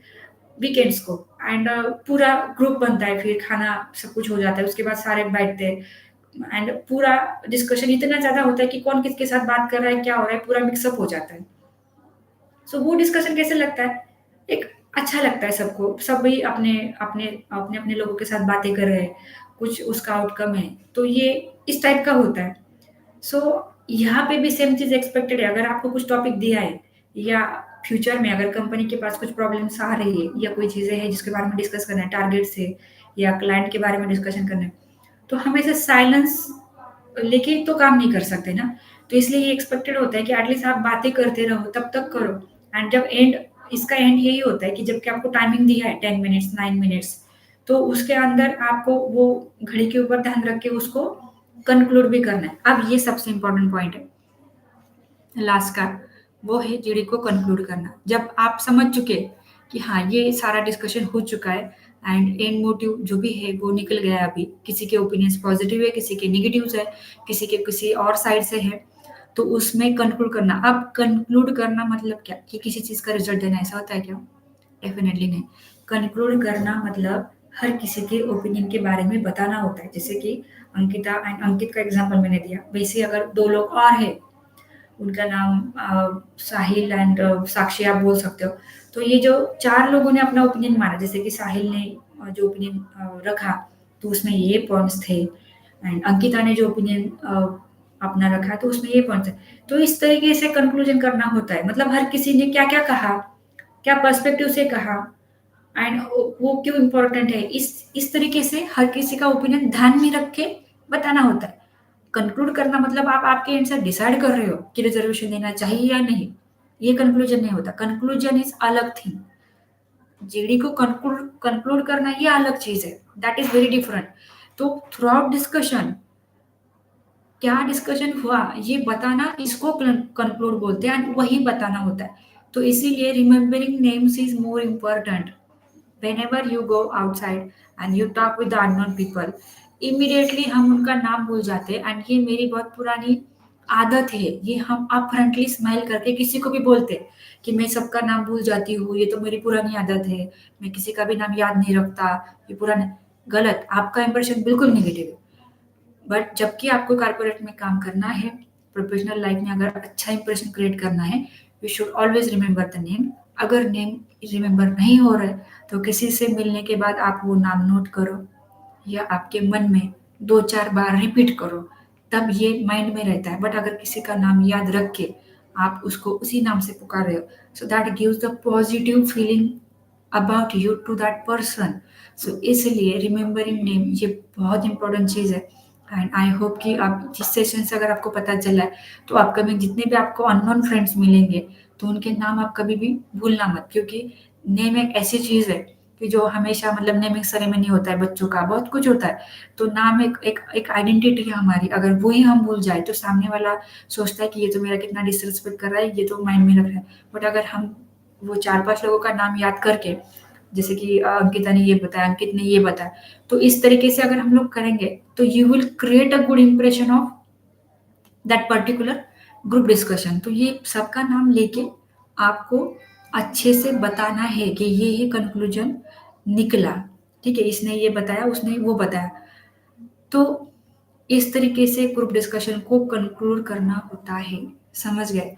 वीकेंड्स को, एंड पूरा ग्रुप बनता है, फिर खाना सब कुछ हो जाता है, उसके बाद सारे बैठते हैं एंड पूरा डिस्कशन इतना ज्यादा होता है कि कौन किसके साथ बात कर रहा है, क्या हो रहा है, पूरा मिक्सअप हो जाता है। सो वो डिस्कशन कैसे लगता है? एक अच्छा लगता है सबको, सभी अपने अपने अपने अपने लोगों के साथ बातें कर रहे हैं, कुछ उसका आउटकम है, तो ये इस टाइप का होता है। सो यहाँ पे भी सेम चीज एक्सपेक्टेड है। अगर आपको कुछ टॉपिक दिया है, या फ्यूचर में अगर कंपनी के पास कुछ प्रॉब्लम्स आ रही है, या कोई चीजें हैं जिसके बारे में डिस्कस करना है, टारगेट से या क्लाइंट के बारे में डिस्कशन करना है, तो हमेशा साइलेंस लेके तो काम नहीं कर सकते ना। तो इसलिए ये एक्सपेक्टेड होता है कि एटलीस्ट आप बातें करते रहो, तब तक करो। एंड जब एंड, इसका एंड यही होता है कि जबकि आपको टाइमिंग दिया है 10 मिनट्स, 9 मिनट्स, तो उसके अंदर आपको वो घड़ी के ऊपर ध्यान रख के उसको कंक्लूड भी करना है। अब ये सबसे इंपॉर्टेंट पॉइंट है लास्ट का, वो है जीडी को कंक्लूड करना। जब आप समझ चुके कि हाँ, ये सारा डिस्कशन हो चुका है एंड एंड मोटिव जो भी है वो निकल गया है, अभी किसी के ओपिनियंस पॉजिटिव है, किसी के नेगेटिव्स है, किसी के किसी और साइड से है, तो उसमें कंक्लूड करना। अब कंक्लूड करना मतलब क्या, कि किसी चीज का रिजल्ट देना, ऐसा होता है क्या? डेफिनेटली नहीं। कंक्लूड करना मतलब हर किसी के ओपिनियन के बारे में बताना होता है। जैसे कि अंकिता एंड अंकित का एग्जांपल मैंने दिया, वैसे अगर दो लोग और है, उनका नाम साहिल एंड साक्षी आप बोल सकते हो। तो ये जो 4 लोगों ने अपना ओपिनियन माना, जैसे कि साहिल ने जो ओपिनियन रखा, तो उसमें ये पॉइंट्स थे, एंड अंकिता ने जो ओपिनियन अपना रखा, तो उसमें ये पॉइंट्स थे। तो इस तरीके से कंक्लूजन करना होता है, मतलब हर किसी ने क्या-क्या कहा, क्या पर्सपेक्टिव से कहा, एंड वो क्यों इम्पोर्टेंट है, इस तरीके से हर किसी का ओपिनियन ध्यान में रख के बताना होता है। कंक्लूड करना मतलब आप आपके एंड से डिसाइड कर रहे हो कि रिजर्वेशन देना चाहिए या नहीं, ये कंक्लूजन नहीं होता। कंक्लूजन इज अलग थिंग। जीडी को कंक्लूड कंक्लूड करना ये अलग चीज है, दैट इज वेरी डिफरेंट। तो थ्रू आउट डिस्कशन क्या डिस्कशन हुआ ये बताना, इसको कंक्लूड बोलते हैं, एंड वही बताना होता है। तो इसीलिए remembering names is more important. whenever you go outside and you talk with the unknown people, immediately हम उनका नाम भूल जाते हैं। एंड ये मेरी बहुत पुरानी आदत है, ये हम अपफ्रंटली स्माइल करके किसी को भी बोलते हैं कि मैं सबका नाम भूल जाती हूँ, ये तो मेरी पुरानी आदत है, मैं किसी का भी नाम याद नहीं रखता, ये पुराना। गलत, आपका इंप्रेशन बिल्कुल नेगेटिव है। बट जबकि आपको कॉर्पोरेट में काम करना है, प्रोफेशनल लाइफ में अगर अच्छा इंप्रेशन क्रिएट करना है, you should always remember the name. अगर नेम रिमेंबर नहीं हो रहा है, तो किसी से मिलने के बाद आप वो नाम नोट करो या आपके मन में 2-4 बार रिपीट करो, तब ये माइंड में रहता है। बट अगर किसी का नाम याद रख के आप उसको उसी नाम से पुकार रहे हो, so that gives the positive feeling about you to that person. So इसलिए रिमेंबरिंग नेम ये बहुत इंपॉर्टेंट चीज़ है। एंड आई होप कि आप जिस सेशन से अगर आपको पता चला है, तो अपकमिंग जितने भी आपको अननोन फ्रेंड्स मिलेंगे, तो उनके नाम आप कभी भी भूलना मत, क्योंकि नेम एक ऐसी चीज़ है कि जो हमेशा, मतलब नेमिंग सेरेमनी होता है बच्चों का, बहुत कुछ होता है, तो नाम एक एक एक आइडेंटिटी है हमारी। अगर वो ही हम भूल जाए, तो सामने वाला सोचता है कि ये तो मेरा कितना डिसरिस्पेक्ट कर रहा है, ये तो माइंड में रख रहा है। बट अगर हम वो 4-5 लोगों का नाम याद करके, जैसे कि अंकिता ने ये बताया, अंकित ने ये बताया, तो इस तरीके से अगर हम लोग करेंगे, तो you will create a good impression of that particular group discussion. तो ये सबका नाम लेके आपको अच्छे से बताना है कि ये कंक्लूजन निकला, ठीक है, इसने ये बताया, उसने वो बताया। तो इस तरीके से ग्रुप डिस्कशन को कंक्लूड करना होता है, समझ गए?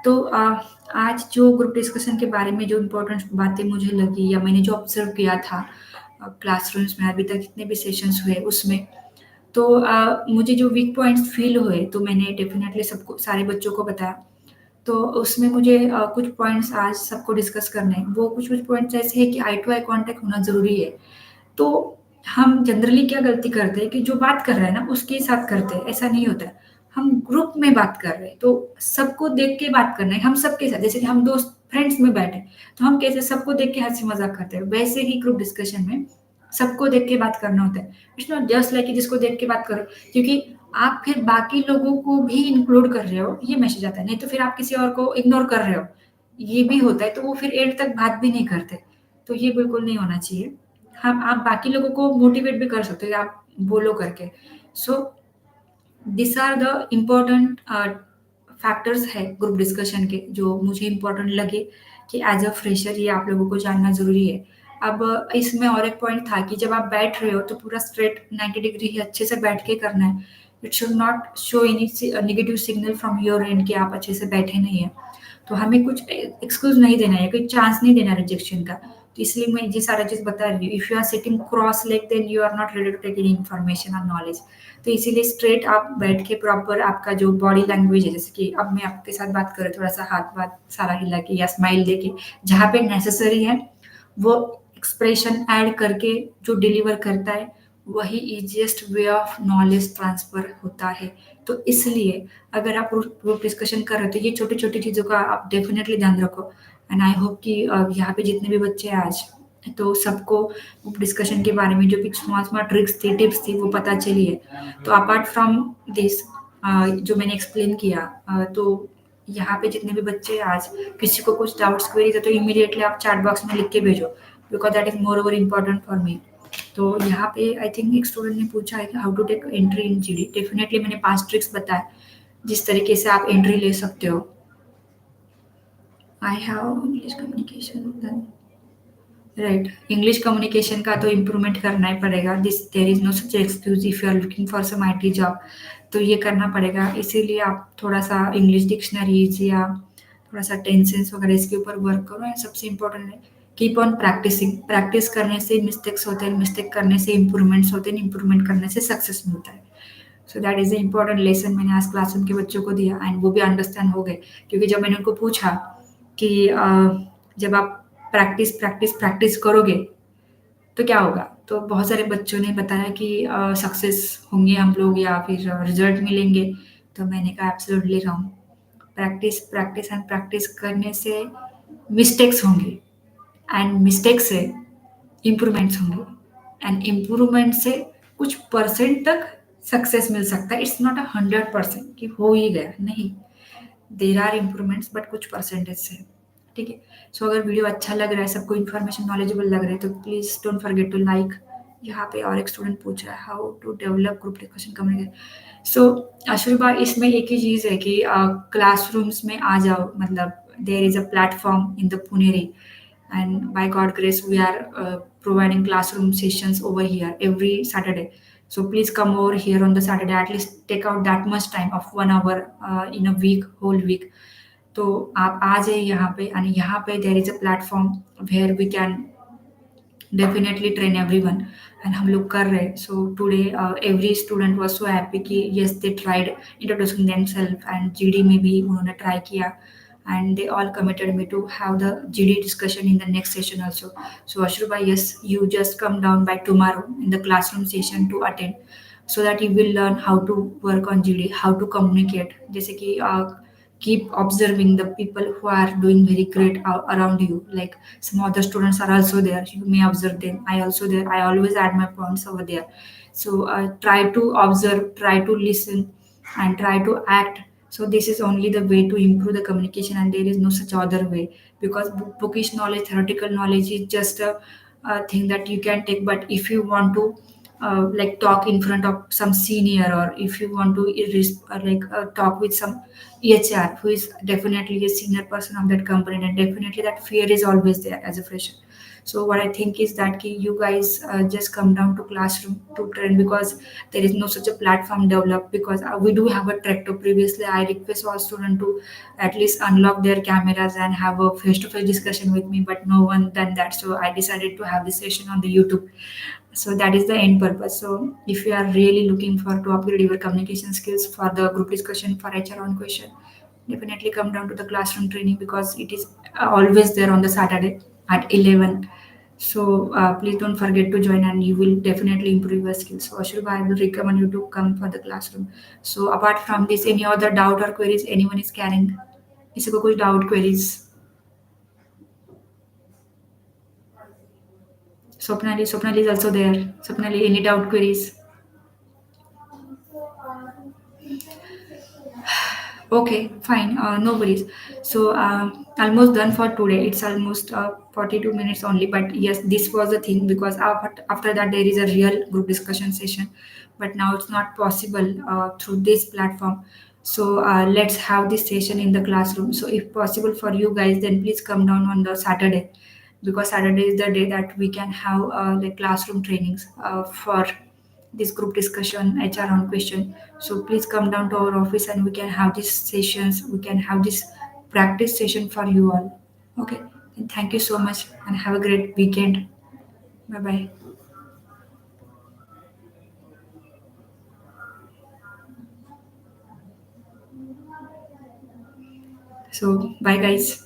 तो आज जो ग्रुप डिस्कशन के बारे में जो इम्पोर्टेंट बातें मुझे लगी या मैंने जो ऑब्जर्व किया था क्लासरूम्स में अभी तक जितने भी सेशंस हुए उसमें, तो मुझे जो वीक पॉइंट्स फील हुए, तो मैंने डेफिनेटली सबको, सारे बच्चों को बताया। तो उसमें मुझे कुछ पॉइंट्स आज सबको डिस्कस करने हैं। वो कुछ कुछ पॉइंट्स ऐसे हैं कि आई टू आई कॉन्टैक्ट होना ज़रूरी है। तो हम जनरली क्या गलती करते हैं कि जो बात कर रहा है ना उसके साथ करते हैं, ऐसा नहीं होता है। हम ग्रुप में बात कर रहे हैं, तो सबको देख के बात करना है, हम सबके साथ। जैसे कि हम दोस्त फ्रेंड्स में बैठे, तो हम कैसे सबको देख के हंसी मजाक करते हैं, वैसे ही ग्रुप डिस्कशन में सबको देख के बात करना होता है। इट्स नॉट जस्ट लाइक जिसको देख के बात करो, क्योंकि आप फिर बाकी लोगों को भी इंक्लूड कर रहे हो, ये मैसेज आता है। नहीं तो फिर आप किसी और को इग्नोर कर रहे हो, ये भी होता है। तो वो फिर एंड तक बात भी नहीं करते, तो ये बिल्कुल नहीं होना चाहिए। हम, आप बाकी लोगों को मोटिवेट भी कर सकते हो आप बोलो करके। So this are the important factors है ग्रुप डिस्कशन के, जो मुझे इम्पोर्टेंट लगे कि एज अ फ्रेशर ये आप लोगों को जानना ज़रूरी है। अब इसमें और एक पॉइंट था कि जब आप बैठ रहे हो, तो पूरा स्ट्रेट 90 डिग्री ही अच्छे से बैठ के करना है। It should not show any negative signal from your and कि आप अच्छे से बैठे नहीं हैं। तो हमें कुछ एक्सक्यूज नहीं देना है, कोई चांस नहीं देना रिजेक्शन का। तो इसलिए मैं ये सारा चीज़ बता रही हूँ। If you are sitting cross leg, then you are not ready to take any information और नॉलेज। तो इसीलिए स्ट्रेट आप बैठ के प्रॉपर आपका जो बॉडी लैंग्वेज है, जैसे कि अब मैं आपके साथ बात करूँ, थोड़ा सा हाथ वाथ सारा हिला के या स्माइल दे के, जहाँ पे नेसेसरी है वो एक्सप्रेशन ऐड करके जो डिलीवर करता है, वही easiest way of knowledge transfer होता है। तो इसलिए अगर आप ग्रुप डिस्कशन कर रहे हो, तो ये छोटी छोटी चीज़ों का आप डेफिनेटली ध्यान रखो। एंड आई होप कि यहाँ पे जितने भी बच्चे हैं आज, तो सबको ग्रुप डिस्कशन के बारे में जो भी स्मॉल स्मॉल ट्रिक्स थी, टिप्स थी, वो पता चली है। तो अपार्ट फ्रॉम दिस जो मैंने एक्सप्लेन किया, तो यहाँ पे जितने भी बच्चे आज किसी को कुछ डाउट्स क्वेरीज है, तो इमीडिएटली आप चैट बॉक्स में लिख के भेजो, because that is more over important for me. तो यहाँ पे आई थिंक एक स्टूडेंट ने पूछा है कि how to take entry in GD. Definitely मैंने 5 ट्रिक्स बताए जिस तरीके से आप एंट्री ले सकते हो। I have English communication, right, English communication का तो इम्प्रूवमेंट करना ही पड़ेगा। This there is no such excuse if you are looking for some IT job, तो ये करना पड़ेगा। इसीलिए आप थोड़ा सा इंग्लिश डिक्शनरीज या थोड़ा सा टेंसेस वगैरह इसके ऊपर वर्क करो। एंड सबसे इम्पोर्टेंट है कीप ऑन प्रैक्टिसिंग। प्रैक्टिस करने से मिस्टेक्स होते हैं, मिस्टेक करने से इम्प्रूवमेंट्स होते हैं, इम्प्रूवमेंट करने से सक्सेस मिलता है। So that is the important lesson मैंने आज क्लासरूम के बच्चों को दिया, एंड वो भी अंडरस्टैंड हो गए। क्योंकि जब मैंने उनको पूछा कि जब आप प्रैक्टिस प्रैक्टिस प्रैक्टिस करोगे तो क्या होगा, तो बहुत सारे बच्चों ने बताया कि सक्सेस होंगे हम लोग या फिर रिजल्ट मिलेंगे। तो मैंने कहा absolutely wrong. Practice practice and practice करने से मिस्टेक्स होंगे, एंड मिस्टेक से इम्प्रूवमेंट्स होंगे, एंड इम्प्रूवमेंट से कुछ परसेंट तक सक्सेस मिल सकता है। इट्स नॉट 100% कि हो ही गया, नहीं, देर आर इम्प्रूवमेंट्स बट कुछ परसेंटेज से। ठीक है? सो अगर वीडियो अच्छा लग रहा है, सबको इन्फॉर्मेशन नॉलेजेबल लग रहा है, तो please don't forget to like. यहाँ पे और एक स्टूडेंट पूछ रहा है how to develop group discussion communication. So Ashubha, इसमें एक ही चीज़ है कि क्लासरूम्स में आ जाओ, मतलब there is a platform in the Puneri, and by God grace we are providing classroom sessions over here every Saturday. So please come over here on the Saturday, at least take out that much time of 1 hour in a week, whole week. तो आप आ जाइए यहाँ पे, and यहाँ पे there is a platform where we can definitely train everyone, and हम लोग कर रहे हैं। So today every student was so happy कि yes they tried introducing themselves, and GD में भी उन्होंने ट्राई किया, and they all committed me to have the GD discussion in the next session also. So Ashruba, yes, you just come down by tomorrow in the classroom session to attend, so that you will learn how to work on GD, how to communicate. जैसे कि keep observing the people who are doing very great around you. Like some other students are also there. You may observe them. I also there. I always add my points over there. So try to observe, try to listen, and try to act. So this is only the way to improve the communication, and there is no such other way, because bookish knowledge, theoretical knowledge is just a thing that you can take. But if you want to like talk in front of some senior, or if you want to talk with some EHR who is definitely a senior person of that company, and definitely that fear is always there as a fresher. So what I think is that you guys just come down to classroom to train, because there is no such a platform developed, because we do have a tractor. Previously I request all students to at least unlock their cameras and have a face-to-face discussion with me, but no one done that. So I decided to have this session on the YouTube. So that is the end purpose. So if you are really looking for to upgrade your communication skills for the group discussion, for HR on question, definitely come down to the classroom training, because it is always there on the Saturday at 11. So please don't forget to join, and you will definitely improve your skills. So Ashurba, I will recommend you to come for the classroom. So apart from this, any other doubt or queries anyone is carrying? किसी को कोई doubt queries? Swapnali is also there. Swapnali, any doubt queries? Okay, fine. No worries. So, almost done for today. It's almost 42 minutes only. But yes, this was the thing, because after that, there is a real group discussion session. But now it's not possible through this platform. So, let's have this session in the classroom. So, if possible for you guys, then please come down on the Saturday, because Saturday is the day that we can have like classroom trainings for this group discussion, HR on question. So please come down to our office, and we can have these sessions. We can have this practice session for you all. Okay. And thank you so much, and have a great weekend. Bye bye. So bye guys.